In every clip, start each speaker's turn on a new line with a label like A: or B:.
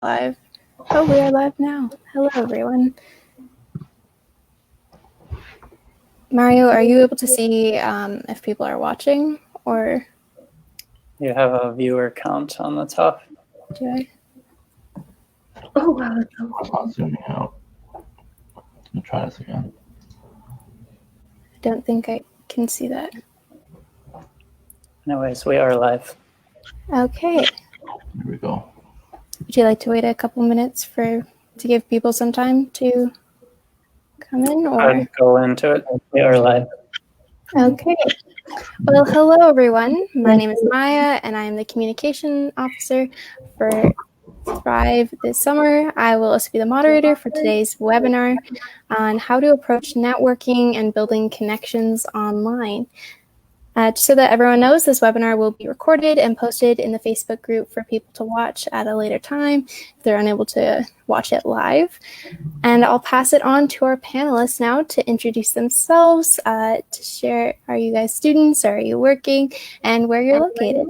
A: Live. Oh, we are live now. Hello, everyone. Mario, are you able to see if people are watching, or
B: you have a viewer count on the top?
A: do I?
C: Oh, wow.
D: I'm not zooming out. I'll try this again.
A: I don't think I can see that.
B: Anyways, we are live.
A: Okay.
D: Here we go.
A: Would you like to wait a couple minutes to give people some time to come in, or?
B: I'd go into it. We are live.
A: Okay. Well, hello, everyone. My name is Maya, and I am the communication officer for Thrive this summer. I will also be the moderator for today's webinar on how to approach networking and building connections online. Just so that everyone knows, this webinar will be recorded and posted in the Facebook group for people to watch at a later time if they're unable to watch it live. And I'll pass it on to our panelists now to introduce themselves, to share, are you guys students, are you working, and where you're located.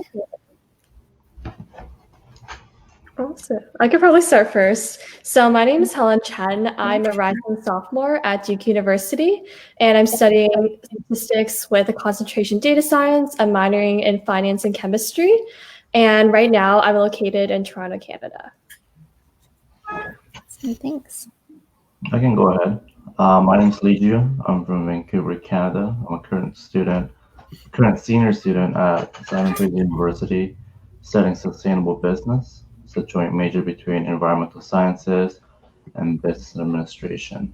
C: Awesome. I could probably start first. So my name is Helen Chen. I'm a rising sophomore at Duke University, and I'm studying statistics with a concentration data science. I'm minoring in finance and chemistry, and right now I'm located in Toronto, Canada.
A: So thanks.
D: I can go ahead. My name is Li Ju. I'm from Vancouver, Canada. I'm a current senior student at Simon Fraser University, studying sustainable business. It's a joint major between environmental sciences and business administration.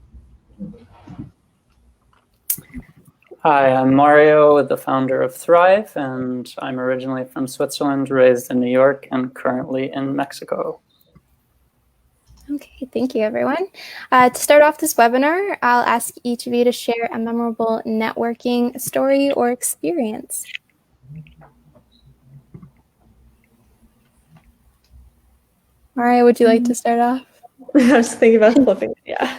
B: Hi, I'm Mario, the founder of Thrive, and I'm originally from Switzerland, raised in New York, and currently in Mexico.
A: Okay, thank you, everyone. To start off this webinar, I'll ask each of you to share a memorable networking story or experience. Maria, would you like to start off?
C: I was thinking about flipping. Yeah.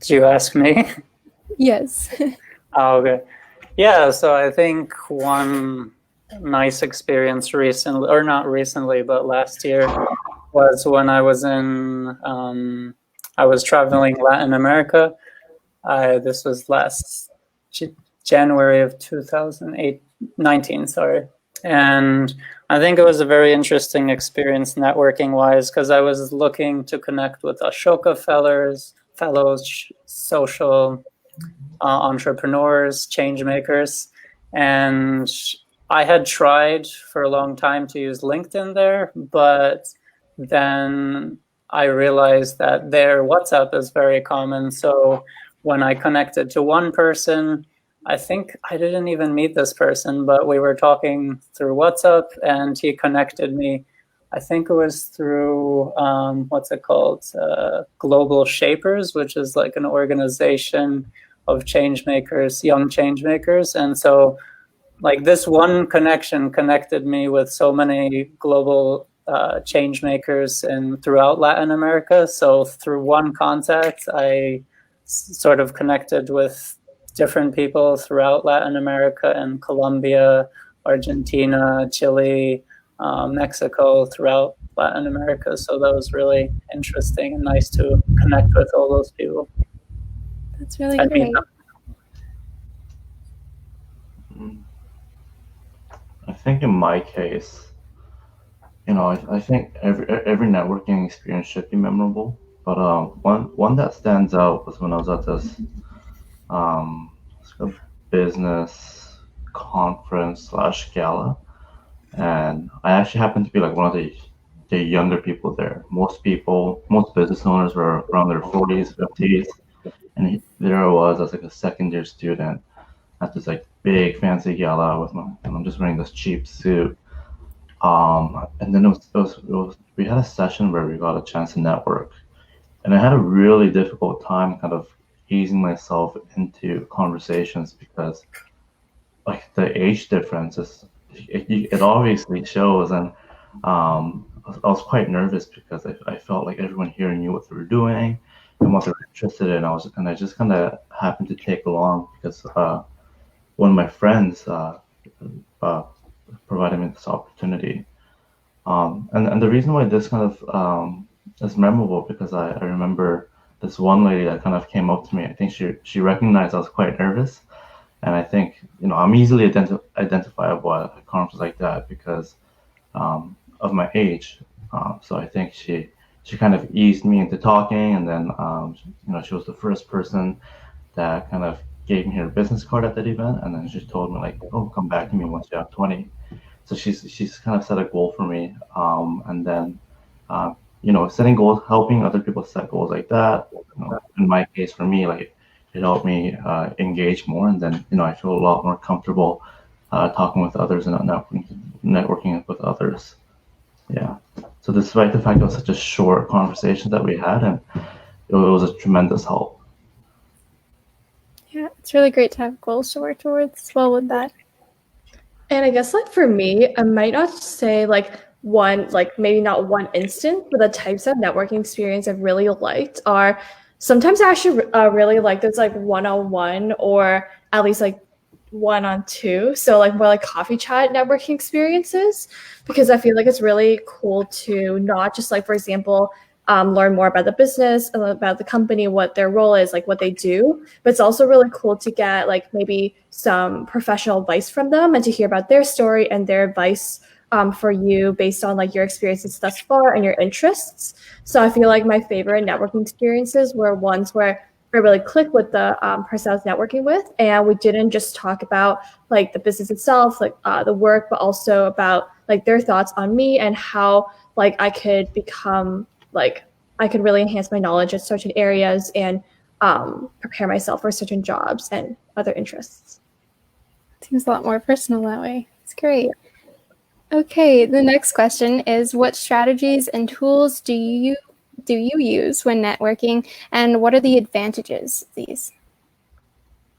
B: Did you ask me?
A: Yes.
B: Oh, okay. Yeah, so I think one nice experience recently, or not recently, but last year, was when I was I was traveling Latin America. This was last January of 2019, sorry. And I think it was a very interesting experience networking-wise, because I was looking to connect with Ashoka fellows, social entrepreneurs, change makers. And I had tried for a long time to use LinkedIn there, but then I realized that their WhatsApp is very common. So when I connected to one person, I think I didn't even meet this person, but we were talking through WhatsApp and he connected me. I think it was through, what's it called? Global Shapers, which is like an organization of change makers, young change makers. And so like this one connection connected me with so many global change makers throughout Latin America. So through one contact, I sort of connected with different people throughout Latin America and Colombia, Argentina, Chile, Mexico, throughout Latin America. So that was really interesting and nice to connect with all those people.
A: That's really great.
D: I think in my case, I think every networking experience should be memorable. But one that stands out was when I was at this sort of business conference / gala, and I actually happened to be like one of the younger people there. Most business owners were around their 40s, 50s, and there I was as like a second year student at this like big fancy gala and I'm just wearing this cheap suit. And then we had a session where we got a chance to network, and I had a really difficult time kind of easing myself into conversations because like the age difference it obviously shows, and I was quite nervous because I felt like everyone here knew what they were doing and what they were interested in. I just kind of happened to take along because one of my friends provided me this opportunity. And the reason why this kind of is memorable because I remember this one lady that kind of came up to me. I think she recognized I was quite nervous, and I think I'm easily identifiable at a conference like that because of my age. So I think she kind of eased me into talking, and then she was the first person that kind of gave me her business card at that event, and then she told me like, "Oh, come back to me once you have 20." So she's kind of set a goal for me, and then setting goals, helping other people set goals like that. In my case, for me, like it helped me engage more, and then I feel a lot more comfortable talking with others and networking with others. Yeah. So despite the fact it was such a short conversation that we had, and it was a tremendous help.
A: Yeah, it's really great to have goals to work towards as well with that.
C: And I guess like for me, I might not say like one, like maybe not one instance, but the types of networking experience I've really liked are sometimes I actually really like those like one-on-one or at least like one-on-two. So like more like coffee chat networking experiences, because I feel like it's really cool to not just like, for example, learn more about the business and about the company, what their role is, like what they do. But it's also really cool to get like maybe some professional advice from them and to hear about their story and their advice for you based on like your experiences thus far and your interests. So I feel like my favorite networking experiences were ones where I really clicked with the person I was networking with, and we didn't just talk about like the business itself, like the work, but also about like their thoughts on me and how like I could become like I could really enhance my knowledge in certain areas and prepare myself for certain jobs and other interests.
A: Seems a lot more personal that way. It's great. Okay, the next question is, what strategies and tools do you use when networking, and what are the advantages of these?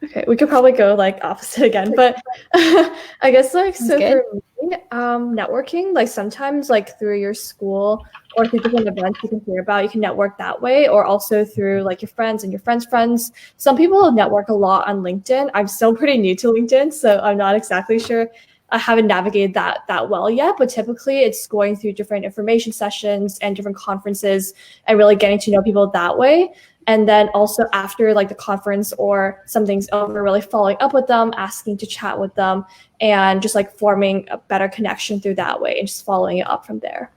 C: Okay, we could probably go like opposite again, but I guess like so for me, networking, like sometimes like through your school or through different events you can hear about, you can network that way, or also through like your friends and your friends' friends. Some people network a lot on LinkedIn. I'm still pretty new to LinkedIn, so I'm not exactly sure. I haven't navigated that well yet, but typically it's going through different information sessions and different conferences and really getting to know people that way. And then also after like the conference or something's over, really following up with them, asking to chat with them, and just like forming a better connection through that way and just following it up from there.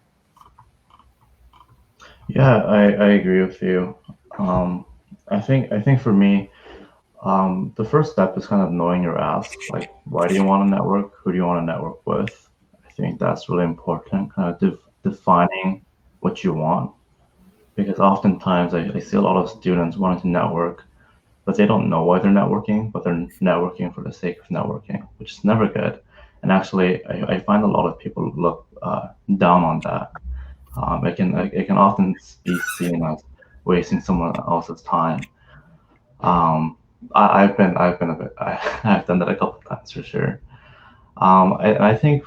D: Yeah, I agree with you. I think for me, the first step is kind of knowing your ask. Like, why do you want to network? Who do you want to network with? I think that's really important, kind of defining what you want. Because oftentimes I see a lot of students wanting to network, but they don't know why they're networking, but they're networking for the sake of networking, which is never good. And actually, I find a lot of people look down on that. It can often be seen as wasting someone else's time. I've done that a couple of times for sure. I think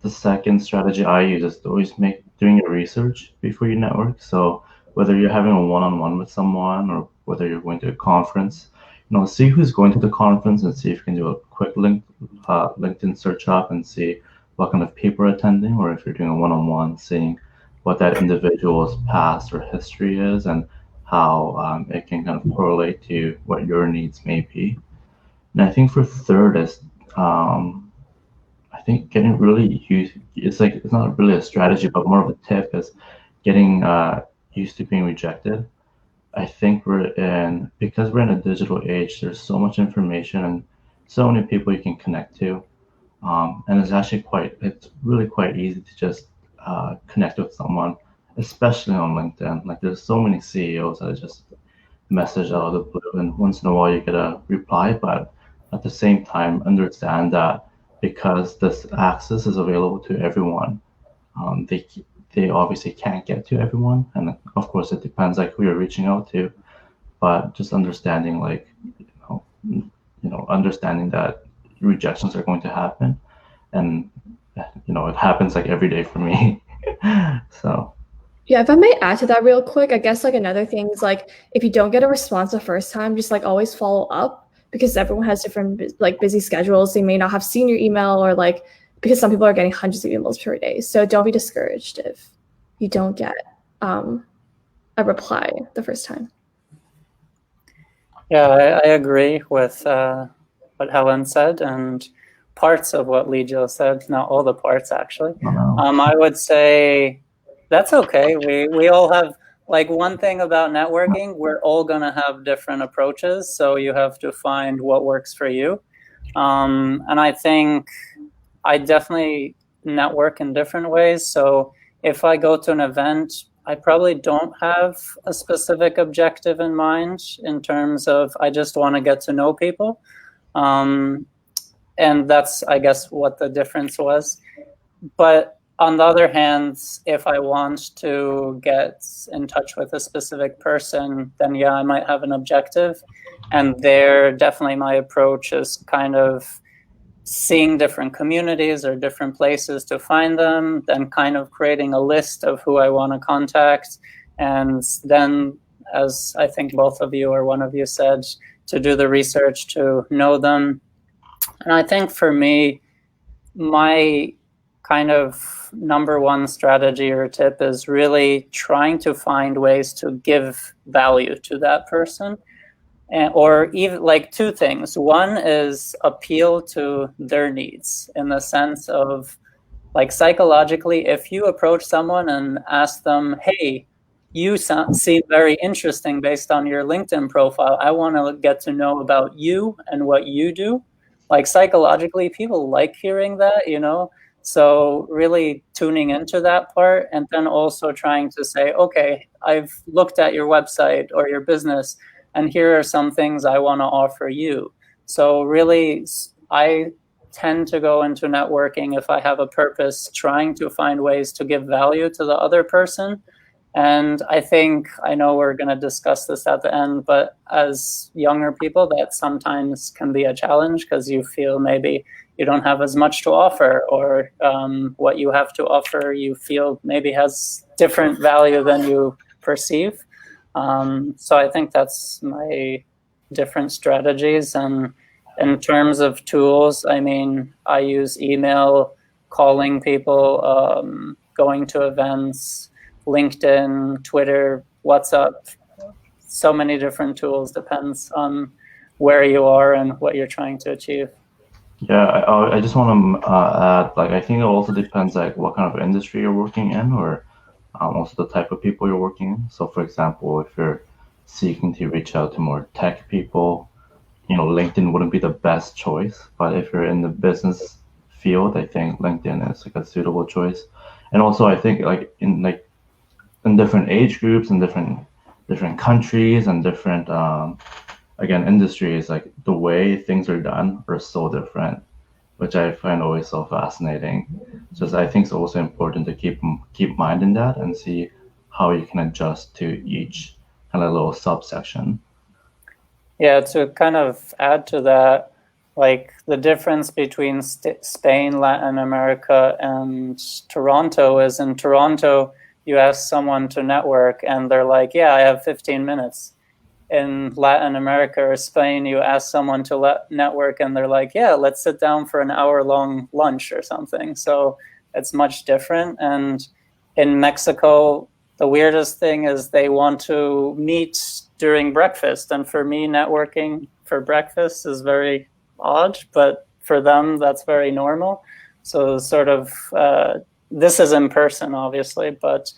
D: the second strategy I use is to always doing your research before you network. So whether you're having a one-on-one with someone or whether you're going to a conference, see who's going to the conference and see if you can do a quick LinkedIn search up and see what kind of people are attending, or if you're doing a one-on-one, seeing what that individual's past or history is and how it can kind of correlate to what your needs may be. And I think for third is I think getting really used. It's not really a strategy, but more of a tip is getting used to being rejected. I think because we're in a digital age, there's so much information and so many people you can connect to, and it's really quite easy to just connect with someone, especially on LinkedIn. Like there's so many CEOs that just message out of the blue, and once in a while you get a reply, but at the same time understand that because this access is available to everyone, they obviously can't get to everyone, and of course it depends like who you're reaching out to, but just understanding like understanding that rejections are going to happen, and it happens like every day for me. So
C: yeah, if I may add to that real quick, I guess like another thing is like if you don't get a response the first time, just like always follow up, because everyone has different like busy schedules. They may not have seen your email, or like because some people are getting hundreds of emails per day. So don't be discouraged if you don't get a reply the first time.
B: Yeah, I agree with what Helen said and parts of what Lijo said, not all the parts actually. I would say that's okay. We all have, like, one thing about networking, we're all gonna have different approaches, so you have to find what works for you. And I think I definitely network in different ways. So if I go to an event, I probably don't have a specific objective in mind in terms of I just want to get to know people. And that's, I guess, what the difference was. But on the other hand, if I want to get in touch with a specific person, then yeah, I might have an objective. And there, definitely my approach is kind of seeing different communities or different places to find them, then kind of creating a list of who I want to contact. And then, as I think both of you or one of you said, to do the research to know them. And I think for me, my kind of number one strategy or tip is really trying to find ways to give value to that person. Or even like two things. One is appeal to their needs in the sense of, like, psychologically, if you approach someone and ask them, hey, you seem very interesting based on your LinkedIn profile, I want to get to know about you and what you do. Like, psychologically, people like hearing that, you know? So really tuning into that part, and then also trying to say, okay, I've looked at your website or your business, and here are some things I want to offer you. So really, I tend to go into networking if I have a purpose, trying to find ways to give value to the other person. And I think, I know we're going to discuss this at the end, but as younger people, that sometimes can be a challenge because you feel maybe you don't have as much to offer, or what you have to offer you feel maybe has different value than you perceive. So I think that's my different strategies. And in terms of tools, I mean, I use email, calling people, going to events, LinkedIn, Twitter, WhatsApp, so many different tools, depends on where you are and what you're trying to achieve.
D: Yeah, I just want to add, like, I think it also depends, like, what kind of industry you're working in, or also the type of people you're working in. So, for example, if you're seeking to reach out to more tech people, you know, LinkedIn wouldn't be the best choice. But if you're in the business field, I think LinkedIn is like a suitable choice. And also, I think in different age groups and different countries and different again industries, like the way things are done are so different, which I find always so fascinating. Just I think it's also important to keep mind in that and see how you can adjust to each kind of little subsection.
B: Yeah, to kind of add to that, like the difference between Spain, Latin America, and Toronto is in Toronto, you ask someone to network and they're like, yeah, I have 15 minutes. In Latin America or Spain, you ask someone to network and they're like, yeah, let's sit down for an hour-long lunch or something. So it's much different. And in Mexico, the weirdest thing is they want to meet during breakfast. And for me, networking for breakfast is very odd, but for them, that's very normal. So sort of, this is in person, obviously, but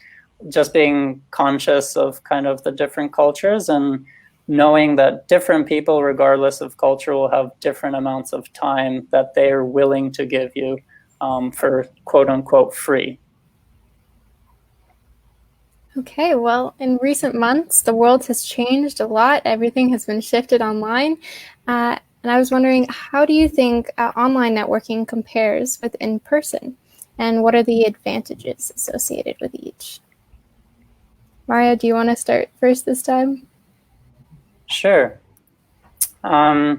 B: just being conscious of kind of the different cultures and knowing that different people, regardless of culture, will have different amounts of time that they're willing to give you for quote unquote free.
A: Okay, well, in recent months, the world has changed a lot. Everything has been shifted online. And I was wondering, how do you think online networking compares with in-person? And what are the advantages associated with each? Mario, do you want to start first this time?
B: Sure. I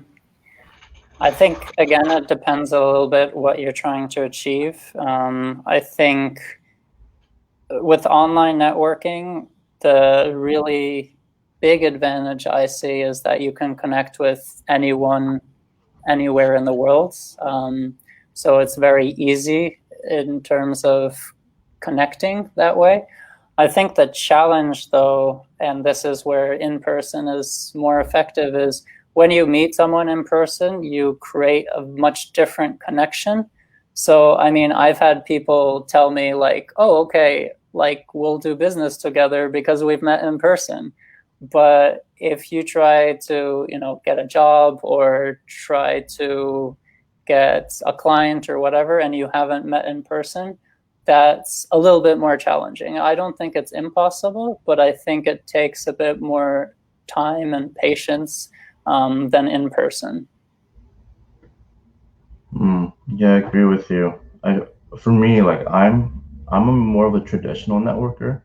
B: think, again, it depends a little bit what you're trying to achieve. I think with online networking, the really big advantage I see is that you can connect with anyone, anywhere in the world. So it's very easy in terms of connecting that way. I think the challenge, though, and this is where in-person is more effective, is when you meet someone in person, you create a much different connection. So, I mean, I've had people tell me like, oh, okay, like we'll do business together because we've met in person. But if you try to, get a job or try to get a client or whatever, and you haven't met in person, that's a little bit more challenging. I don't think it's impossible, but I think it takes a bit more time and patience than in person.
D: Yeah, I agree with you. For me, like I'm more of a traditional networker.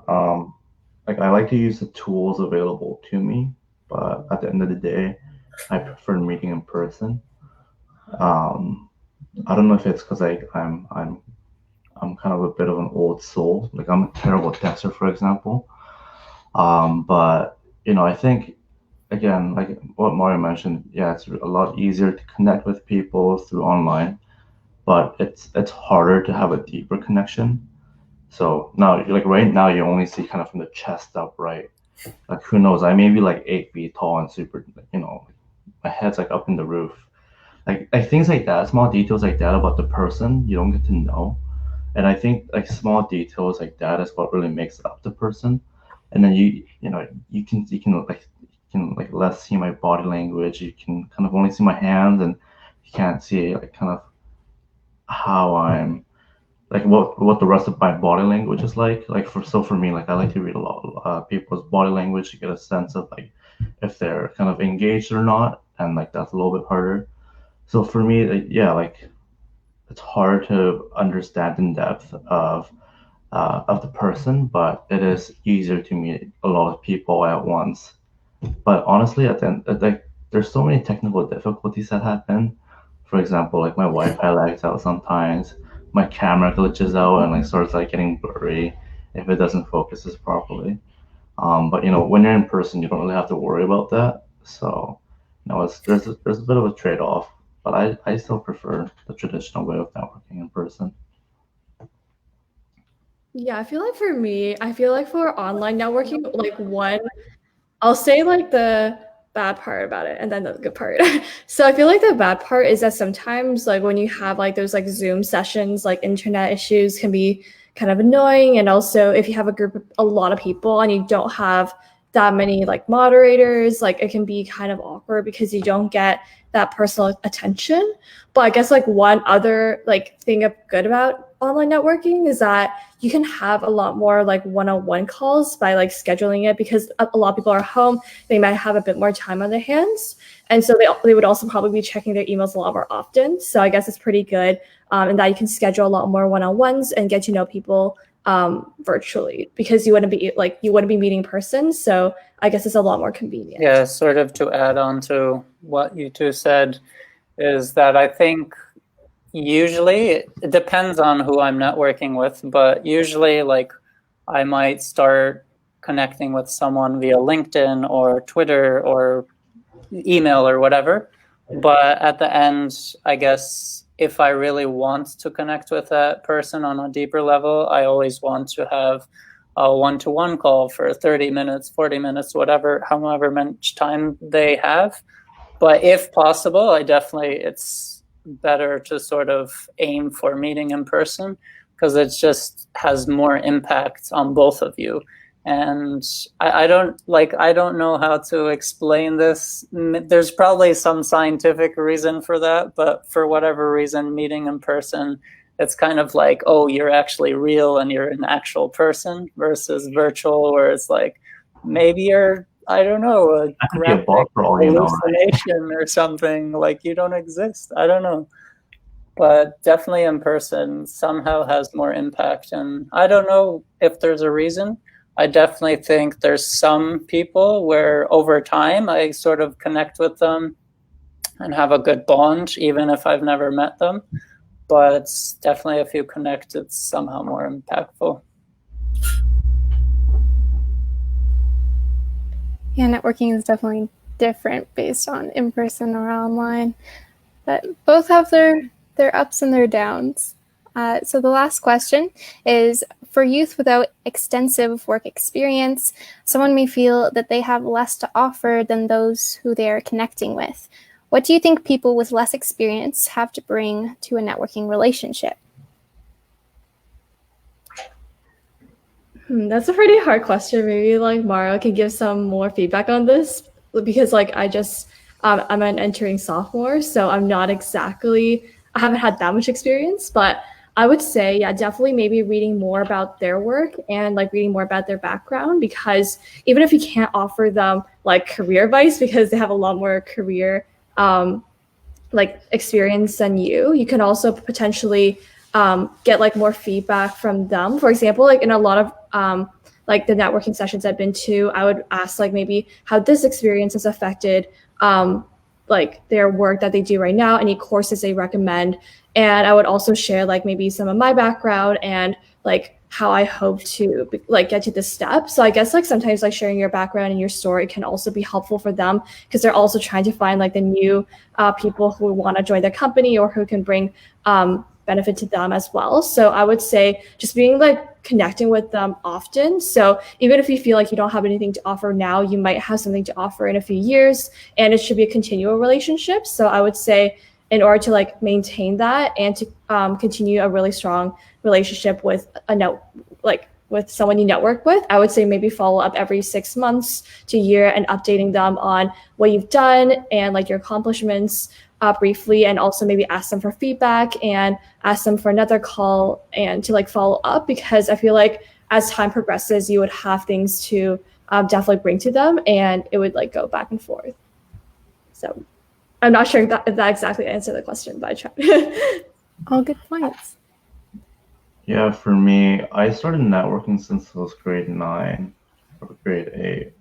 D: Like I like to use the tools available to me, but at the end of the day, I prefer meeting in person. I don't know if it's because I'm kind of a bit of an old soul. Like I'm a terrible texter, for example. But I think again, like what Mario mentioned, yeah, it's a lot easier to connect with people through online, but it's harder to have a deeper connection. So now, like right now, you only see kind of from the chest up, right? Like who knows? I may be like 8 feet tall and super, my head's like up in the roof. Like things like that, small details like that about the person you don't get to know. And I think like small details like that is what really makes up the person. And then you can less see my body language. You can kind of only see my hands, and you can't see like kind of how I'm like what the rest of my body language is like. For me, like I like to read a lot of people's body language to get a sense of like if they're kind of engaged or not, and like that's a little bit harder. So for me, yeah, like it's hard to understand in depth of the person, but it is easier to meet a lot of people at once. But honestly, at the end, like there's so many technical difficulties that happen. For example, like my Wi-Fi lags out sometimes, my camera glitches out and like starts like getting blurry if it doesn't focuses properly. But when you're in person, you don't really have to worry about that. So, there's a bit of a trade-off, but I still prefer the traditional way of networking in person.
C: Yeah, I feel like for me, I feel like for online networking, like I'll say like the bad part about it and then the good part. So I feel like the bad part is that sometimes like when you have like those like Zoom sessions, like internet issues can be kind of annoying. And also if you have a lot of people and you don't have that many like moderators, like it can be kind of awkward because you don't get that personal attention. But I guess like one other like thing of good about online networking is that you can have a lot more like one-on-one calls by like scheduling it, because a lot of people are home. They might have a bit more time on their hands. And so they would also probably be checking their emails a lot more often. So I guess it's pretty good in that you can schedule a lot more one-on-ones and get to know people virtually, because you wouldn't be meeting in person. So I guess it's a lot more convenient.
B: Yeah, sort of to add on to what you two said, is that I think usually it depends on who I'm networking with, but usually like I might start connecting with someone via LinkedIn or Twitter or email or whatever. But at the end, I guess if I really want to connect with that person on a deeper level, I always want to have a one-to-one call for 30 minutes, 40 minutes, however much time they have. But if possible, it's better to sort of aim for meeting in person, because it just has more impact on both of you. And I don't know how to explain this. There's probably some scientific reason for that, but for whatever reason, meeting in person, it's kind of like, oh, you're actually real and you're an actual person, versus virtual, where it's like maybe you're, I don't know, a graphic hallucination or something, like you don't exist. I don't know. But definitely in person somehow has more impact. And I don't know if there's a reason. I definitely think there's some people where over time I sort of connect with them and have a good bond, even if I've never met them. But definitely if you connect, it's somehow more impactful.
A: Yeah, networking is definitely different based on in-person or online, but both have their their ups and their downs. So the last question is, for youth without extensive work experience, someone may feel that they have less to offer than those who they are connecting with. What do you think people with less experience have to bring to a networking relationship?
C: That's a pretty hard question. Maybe like Mara can give some more feedback on this, because like I'm an entering sophomore, so I haven't had that much experience, but I would say, yeah, definitely maybe reading more about their work and like reading more about their background, because even if you can't offer them like career advice because they have a lot more career like experience than you can also potentially get like more feedback from them. For example, like in a lot of like the networking sessions I've been to, I would ask like maybe how this experience has affected like their work that they do right now, any courses they recommend. And I would also share like maybe some of my background and like how I hope to like get to this step. So I guess like sometimes like sharing your background and your story can also be helpful for them, because they're also trying to find like the new people who want to join their company or who can bring benefit to them as well. So I would say just being like connecting with them often. So even if you feel like you don't have anything to offer now, you might have something to offer in a few years, and it should be a continual relationship. So I would say in order to like maintain that and to continue a really strong relationship with with someone you network with, I would say maybe follow up every 6 months to a year and updating them on what you've done and like your accomplishments briefly, and also maybe ask them for feedback and ask them for another call and to like follow up, because I feel like as time progresses, you would have things to definitely bring to them, and it would like go back and forth. So I'm not sure if that exactly answered the question, but I tried.
A: All good points.
D: Yeah, for me, I started networking since I was grade 9 or grade 8.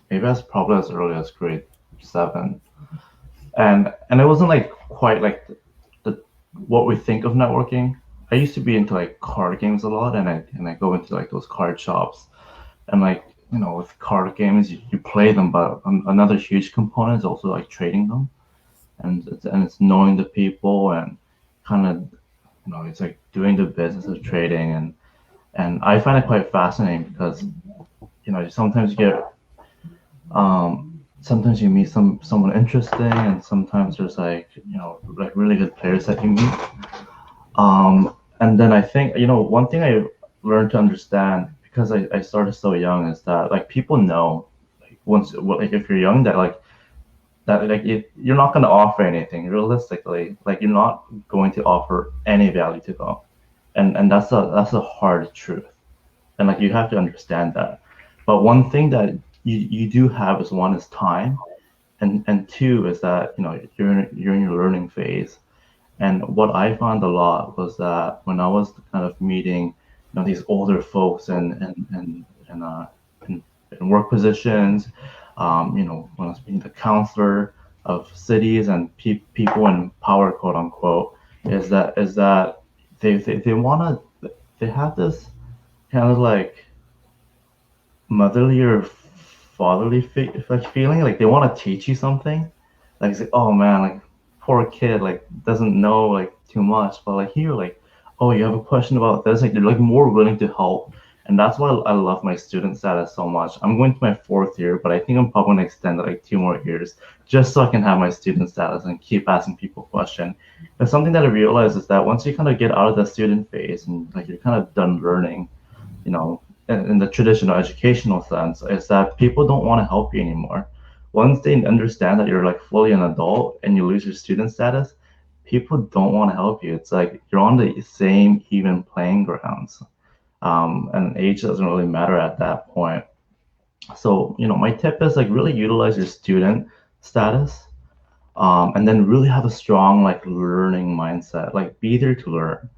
D: Maybe that's probably as early as grade 7. And it wasn't like quite like the what we think of networking. I used to be into like card games a lot, and I go into like those card shops, and like, you know, with card games you play them, but another huge component is also like trading them, and it's knowing the people and kind of, you know, it's like doing the business of trading, and I find it quite fascinating because, you know, sometimes you get sometimes you meet someone interesting, and sometimes there's like, you know, like really good players that you meet. And then I think, you know, one thing I learned to understand, because I started so young, is that like people know, like like if you're young, that like you're not going to offer anything realistically. Like you're not going to offer any value to them, and that's a hard truth, and like you have to understand that. But one thing that you do have is, one is time, and two is that, you know, you're in your learning phase. And what I found a lot was that when I was kind of meeting, you know, these older folks in work positions, you know, when I was being the counselor of cities and people in power, quote unquote, is that they have this kind of like motherly or fatherly feeling, like they want to teach you something. Like it's like, oh man, like poor kid, like doesn't know like too much, but like here, like, oh, you have a question about this, like they're like more willing to help. And that's why I love my student status so much. I'm going to my 4th year, but I think I'm probably gonna extend it like 2 more years just so I can have my student status and keep asking people questions. And something that I realized is that once you kind of get out of the student phase and like you're kind of done learning, you know, in the traditional educational sense, is that people don't want to help you anymore. Once they understand that you're like fully an adult and you lose your student status, people don't want to help you. It's like you're on the same even playing grounds. And age doesn't really matter at that point. So, you know, my tip is like really utilize your student status, and then really have a strong like learning mindset, like be there to learn.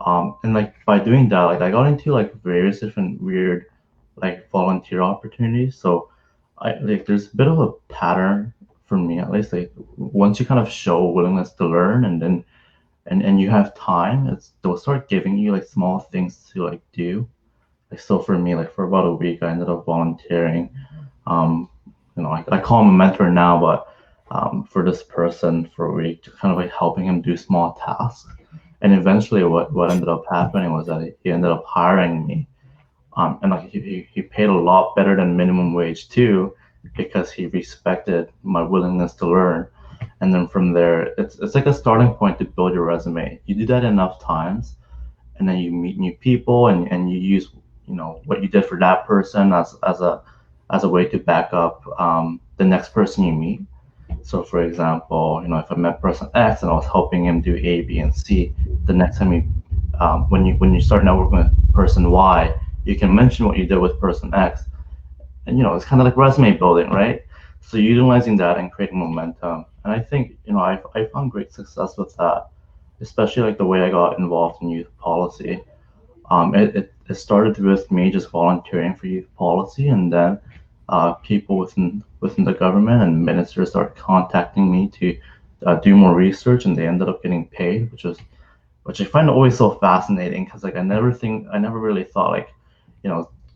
D: And like by doing that, like I got into like various different weird like volunteer opportunities. So I like there's a bit of a pattern for me, at least. Like once you kind of show willingness to learn, and then and you have time, they'll start giving you like small things to like do. Like so for me, like for about a week, I ended up volunteering. You know, I call him a mentor now, but for this person for a week, to kind of like helping him do small tasks. And eventually, what ended up happening was that he ended up hiring me, and like he paid a lot better than minimum wage too, because he respected my willingness to learn. And then from there, it's like a starting point to build your resume. You do that enough times, and then you meet new people, and you use what you did for that person as a way to back up the next person you meet. So for example, if I met person X and I was helping him do A, B, and C, the next time when you start networking with person Y, you can mention what you did with person X, and it's kind of like resume building, right? So utilizing that and creating momentum, and I think I found great success with that, especially like the way I got involved in youth policy. It started with me just volunteering for youth policy, and then people within the government and ministers started contacting me to do more research, and they ended up getting paid, which I find always so fascinating, because like I never really thought like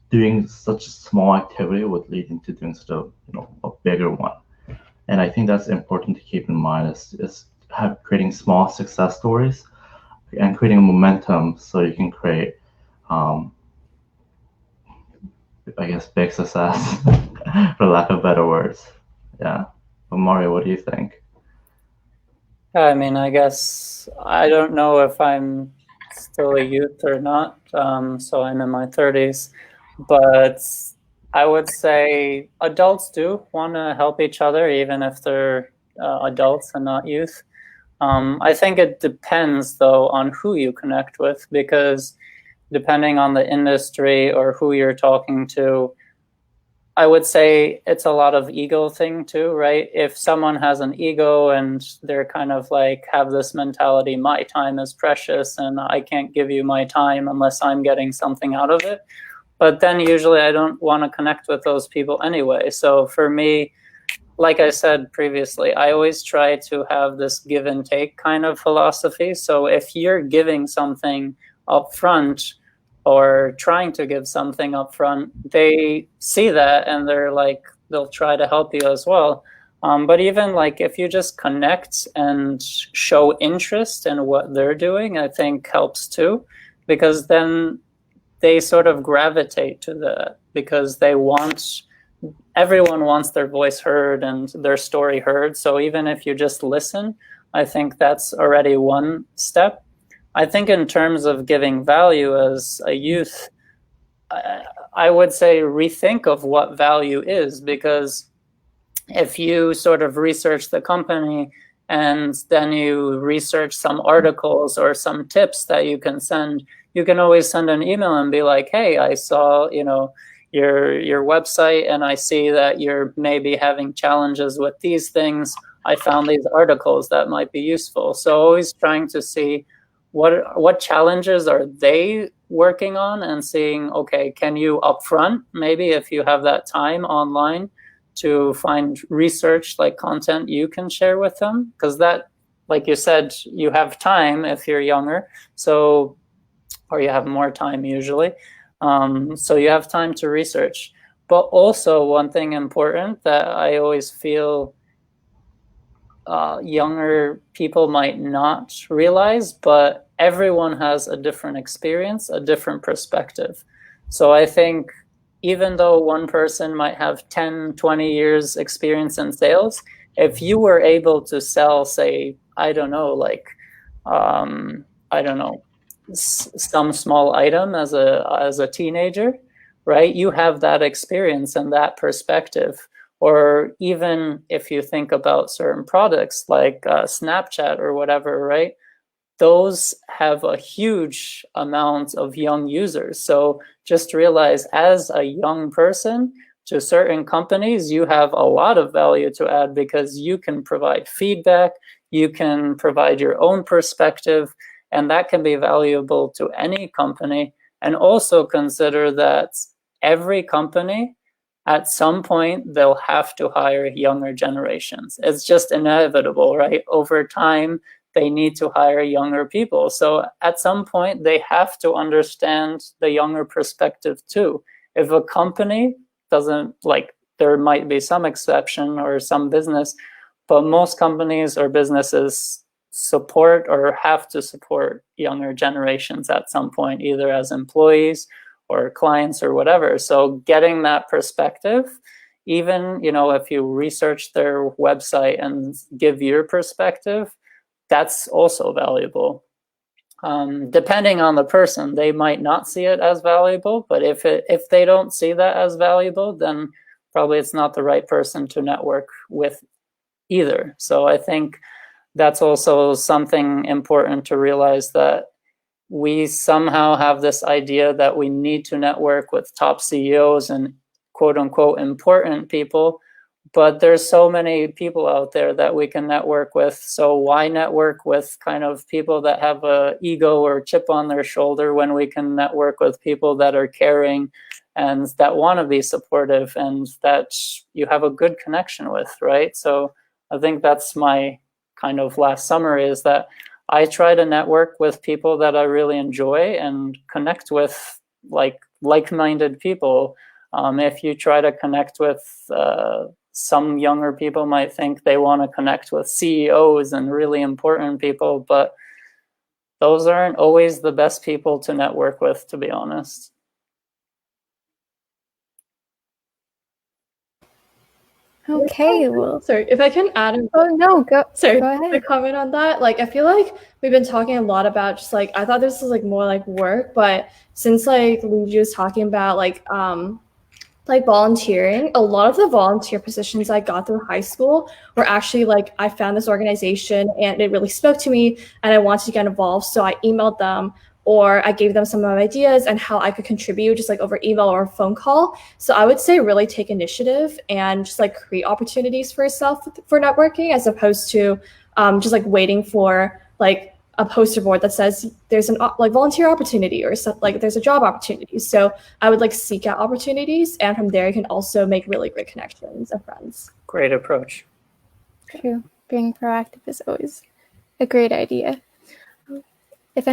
D: doing such a small activity would lead into doing such a bigger one. And I think that's important to keep in mind, is creating small success stories and creating a momentum, so you can create I guess big success for lack of better words. Yeah. But Mario, what do you think?
B: I mean, I guess I don't know if I'm still a youth or not. So I'm in my 30s, but I would say adults do want to help each other, even if they're adults and not youth. I think it depends, though, on who you connect with, because depending on the industry or who you're talking to, I would say it's a lot of ego thing too, right? If someone has an ego and they're kind of like have this mentality, my time is precious and I can't give you my time unless I'm getting something out of it. But then usually I don't want to connect with those people anyway. So for me, like I said previously, I always try to have this give and take kind of philosophy. So if you're giving something up front, or trying to give something up front, they see that and they'll try to help you as well. But even like if you just connect and show interest in what they're doing, I think helps too, because then they sort of gravitate to that, because everyone wants their voice heard and their story heard. So even if you just listen, I think that's already one step. I think in terms of giving value as a youth, I would say rethink of what value is, because if you sort of research the company and then you research some articles or some tips that you can send, you can always send an email and be like, hey, I saw, your website and I see that you're maybe having challenges with these things. I found these articles that might be useful. So always trying to see what challenges are they working on, and seeing, okay, can you upfront, maybe if you have that time online, to find research like content you can share with them, because that, like you said, you have time if you're younger, so, or you have more time usually, so you have time to research. But also one thing important that I always feel younger people might not realize, but everyone has a different experience, a different perspective. So I think even though one person might have 10, 20 years experience in sales, if you were able to sell, say, some small item as a teenager, right? You have that experience and that perspective. Or even if you think about certain products like Snapchat or whatever, right? Those have a huge amount of young users. So just realize, as a young person, to certain companies, you have a lot of value to add, because you can provide feedback, you can provide your own perspective, and that can be valuable to any company. And also consider that every company, at some point, they'll have to hire younger generations. It's just inevitable, right? Over time, they need to hire younger people. So at some point, they have to understand the younger perspective too. If a company doesn't, like, there might be some exception or some business, but most companies or businesses support or have to support younger generations at some point, either as employees or clients or whatever. So getting that perspective, even, you know, if you research their website and give your perspective, that's also valuable. Depending on the person, they might not see it as valuable, but if they don't see that as valuable, then probably it's not the right person to network with either. So I think that's also something important to realize, that we somehow have this idea that we need to network with top CEOs and quote unquote important people, but there's so many people out there that we can network with. So why network with kind of people that have a ego or chip on their shoulder when we can network with people that are caring and that want to be supportive and that you have a good connection with, right? So I think that's my kind of last summary, is that I try to network with people that I really enjoy and connect with like-minded people. If you try to connect with some younger people might think they want to connect with CEOs and really important people, but those aren't always the best people to network with, to be honest.
A: Okay, well,
C: Sorry, if I can add.
A: oh no, go
C: Sorry,
A: ahead.
C: to comment on that. Like, I feel like we've been talking a lot about just like, I thought this was like more like work, but since like Luigi was talking about like volunteering, a lot of the volunteer positions I got through high school were actually like, I found this organization and it really spoke to me and I wanted to get involved. So I emailed them, or I gave them some of my ideas and how I could contribute just like over email or phone call. So I would say really take initiative and just like create opportunities for yourself for networking, as opposed to just like waiting for like a poster board that says there's an like volunteer opportunity or stuff, like there's a job opportunity. So I would like seek out opportunities, and from there you can also make really great connections and friends.
B: Great approach.
A: True. Being proactive is always a great idea. Does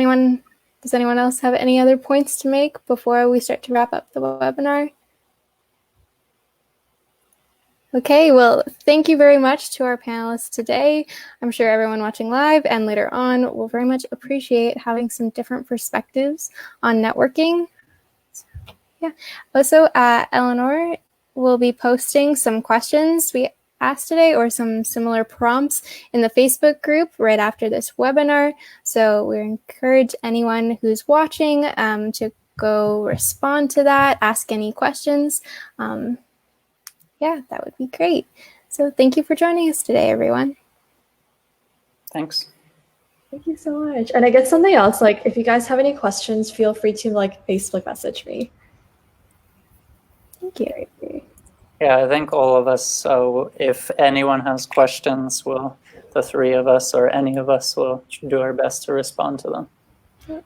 A: anyone else have any other points to make before we start to wrap up the webinar? Okay, well, thank you very much to our panelists today. I'm sure everyone watching live and later on will very much appreciate having some different perspectives on networking. So, yeah. Also, Eleanor will be posting some questions we asked today, or some similar prompts, in the Facebook group right after this webinar. So we encourage anyone who's watching to go respond to that, ask any questions. Yeah, that would be great. So thank you for joining us today, everyone.
B: Thanks.
C: Thank you so much. And I guess something else, like if you guys have any questions, feel free to like Facebook message me.
A: Thank you.
B: Yeah, I think all of us, so if anyone has questions, the three of us or any of us will do our best to respond to them.